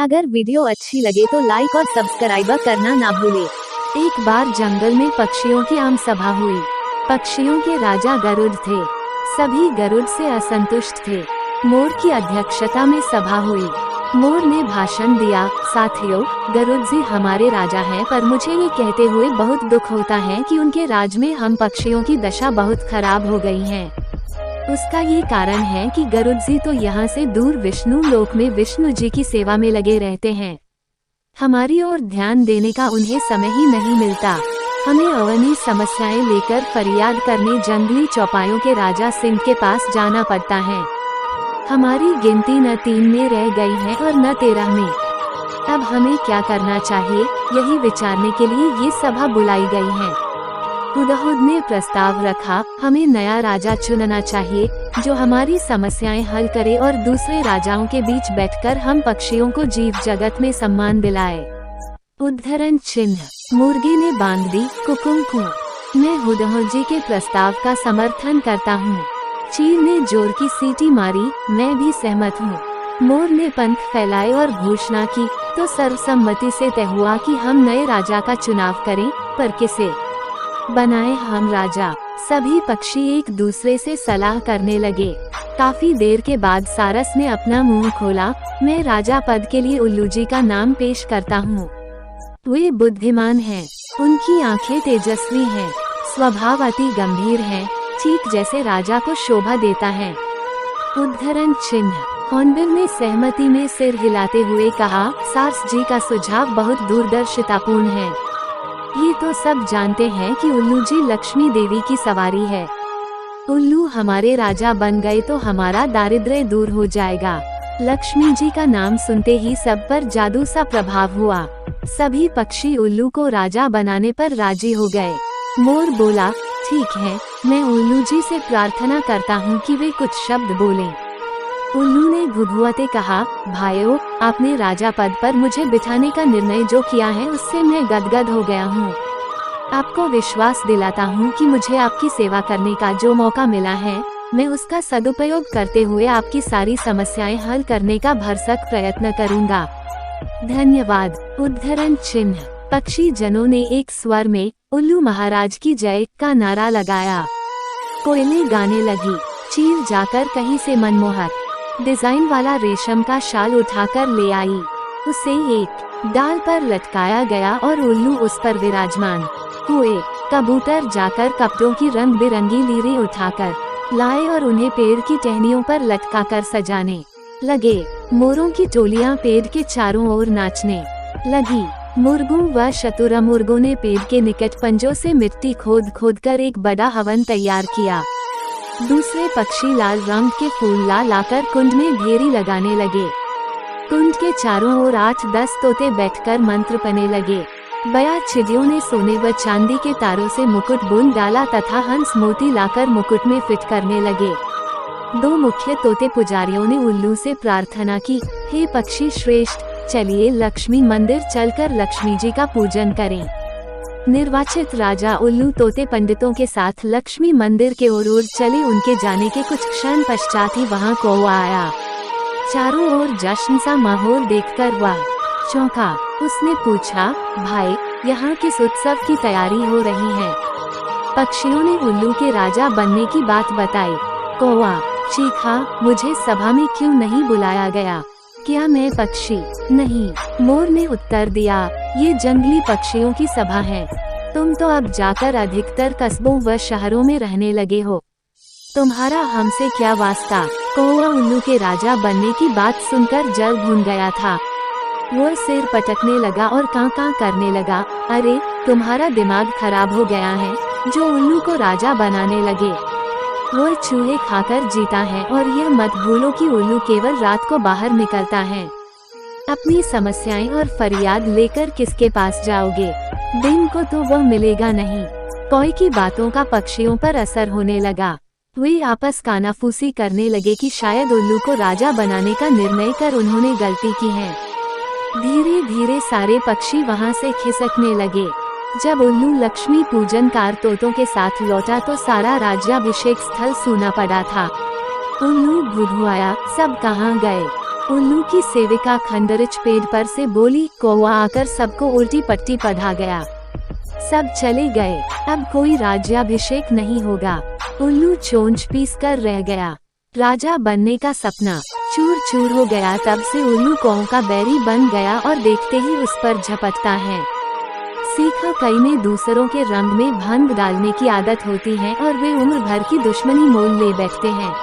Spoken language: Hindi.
अगर वीडियो अच्छी लगे तो लाइक और सब्सक्राइब करना ना भूले। एक बार जंगल में पक्षियों की आम सभा हुई। पक्षियों के राजा गरुड़ थे। सभी गरुड़ से असंतुष्ट थे। मोर की अध्यक्षता में सभा हुई। मोर ने भाषण दिया, साथियों, गरुड़ जी हमारे राजा हैं, पर मुझे ये कहते हुए बहुत दुख होता है कि उनके राज में हम पक्षियों की दशा बहुत खराब हो गई है। उसका ये कारण है कि गरुड़ जी तो यहाँ से दूर विष्णु लोक में विष्णु जी की सेवा में लगे रहते हैं। हमारी ओर ध्यान देने का उन्हें समय ही नहीं मिलता। हमें अपनी समस्याएं लेकर फरियाद करने जंगली चौपायों के राजा सिंह के पास जाना पड़ता है। हमारी गिनती न 3 में रह गई है और न 13 में। अब हमें क्या करना चाहिए, यही विचारने के लिए ये सभा बुलाई गई है। हुदहुद ने प्रस्ताव रखा, हमें नया राजा चुनना चाहिए जो हमारी समस्याएं हल करे और दूसरे राजाओं के बीच बैठकर हम पक्षियों को जीव जगत में सम्मान दिलाए। उद्धरण चिन्ह। मुर्गी ने बांध दी कुकुंकू। मैं हुदहुद जी के प्रस्ताव का समर्थन करता हूँ। चील ने जोर की सीटी मारी, मैं भी सहमत हूँ। मोर ने पंख फैलाए और घोषणा की, तो सर्वसम्मति से तय हुआ कि हम नए राजा का चुनाव करें, पर किसे बनाए हम राजा। सभी पक्षी एक दूसरे से सलाह करने लगे। काफी देर के बाद सारस ने अपना मुंह खोला, मैं राजा पद के लिए उल्लू जी का नाम पेश करता हूँ। वे बुद्धिमान हैं, उनकी आंखें तेजस्वी हैं, स्वभाव अति गंभीर है, ठीक जैसे राजा को शोभा देता है। उद्धरण चिन्ह। हॉर्नबिल ने सहमति में सिर हिलाते हुए कहा, सारस जी का सुझाव बहुत दूरदर्शितापूर्ण है। ये तो सब जानते हैं कि उल्लू जी लक्ष्मी देवी की सवारी है। उल्लू हमारे राजा बन गए तो हमारा दारिद्र्य दूर हो जाएगा। लक्ष्मी जी का नाम सुनते ही सब पर जादू सा प्रभाव हुआ। सभी पक्षी उल्लू को राजा बनाने पर राजी हो गए। मोर बोला, ठीक है, मैं उल्लू जी से प्रार्थना करता हूँ कि वे कुछ शब्द बोलें। उल्लू ने घुघुआते कहा, भाइयों, आपने राजा पद पर मुझे बिठाने का निर्णय जो किया है उससे मैं गदगद हो गया हूँ। आपको विश्वास दिलाता हूँ कि मुझे आपकी सेवा करने का जो मौका मिला है, मैं उसका सदुपयोग करते हुए आपकी सारी समस्याएं हल करने का भरसक प्रयत्न करूँगा। धन्यवाद। उद्धरण चिन्ह। पक्षी जनों ने एक स्वर में उल्लू महाराज की जय का नारा लगाया। कोयलें गाने लगी। चील जाकर कहीं से मनमोहक डिजाइन वाला रेशम का शाल उठाकर ले आई। उसे एक डाल पर लटकाया गया और उल्लू उस पर विराजमान हुए। कबूतर जाकर कपड़ों की रंग बिरंगी लीरें उठाकर लाए और उन्हें पेड़ की टहनियों पर लटकाकर सजाने लगे। मोरों की टोलियां पेड़ के चारों ओर नाचने लगी। मुर्गों व शतुरमुर्गों ने पेड़ के निकट पंजों से मिट्टी खोद खोद कर एक बड़ा हवन तैयार किया। दूसरे पक्षी लाल रंग के फूल लाकर कुंड में ढेरी लगाने लगे। कुंड के चारों ओर 8-10 तोते बैठकर मंत्र पढ़ने लगे। बया चिड़ियों ने सोने व चांदी के तारों से मुकुट बुन डाला तथा हंस मोती लाकर मुकुट में फिट करने लगे। 2 मुख्य तोते पुजारियों ने उल्लू से प्रार्थना की, हे पक्षी श्रेष्ठ, चलिए लक्ष्मी मंदिर चलकर लक्ष्मी जी का पूजन करें। निर्वाचित राजा उल्लू तोते पंडितों के साथ लक्ष्मी मंदिर के ओर चले। उनके जाने के कुछ क्षण पश्चात ही वहाँ कौवा आया। चारों ओर जश्न सा माहौल देखकर वह चौंका। उसने पूछा, भाई, यहाँ किस उत्सव की तैयारी हो रही है? पक्षियों ने उल्लू के राजा बनने की बात बताई। कौवा चीखा, मुझे सभा में क्यों नहीं बुलाया गया? क्या मैं पक्षी नहीं? मोर ने उत्तर दिया, ये जंगली पक्षियों की सभा है। तुम तो अब जाकर अधिकतर कस्बों व शहरों में रहने लगे हो। तुम्हारा हमसे क्या वास्ता? कौवा उल्लू के राजा बनने की बात सुनकर जल भून गया था। वो सिर पटकने लगा और कां कां करने लगा। अरे, तुम्हारा दिमाग खराब हो गया है जो उल्लू को राजा बनाने लगे। वो चूहे खाकर जीता है और यह मत भूलो कि उल्लू केवल रात को बाहर निकलता है। अपनी समस्याएं और फरियाद लेकर किसके पास जाओगे? दिन को तो वह मिलेगा नहीं। कौवे की बातों का पक्षियों पर असर होने लगा। वे आपस कानाफूसी करने लगे कि शायद उल्लू को राजा बनाने का निर्णय कर उन्होंने गलती की है। धीरे धीरे सारे पक्षी वहां से खिसकने लगे। जब उल्लू लक्ष्मी पूजनकार तोतों के साथ लौटा तो सारा राज्याभिषेक स्थल सूना पड़ा था। उल्लू घुघुआया, सब कहाँ गए? उल्लू की सेविका खंडरिच पेड़ पर से बोली, कौवा आकर सबको उल्टी पट्टी पढ़ा गया। सब चले गए, अब कोई राज्याभिषेक नहीं होगा। उल्लू चोंच पीस कर रह गया। राजा बनने का सपना चूर चूर हो गया। तब से उल्लू कौओं का बैरी बन गया और देखते ही उस पर झपटता है। सीखा कई में दूसरों के रंग में भंग डालने की आदत होती है और वे उम्र भर की दुश्मनी मोल ले बैठते हैं।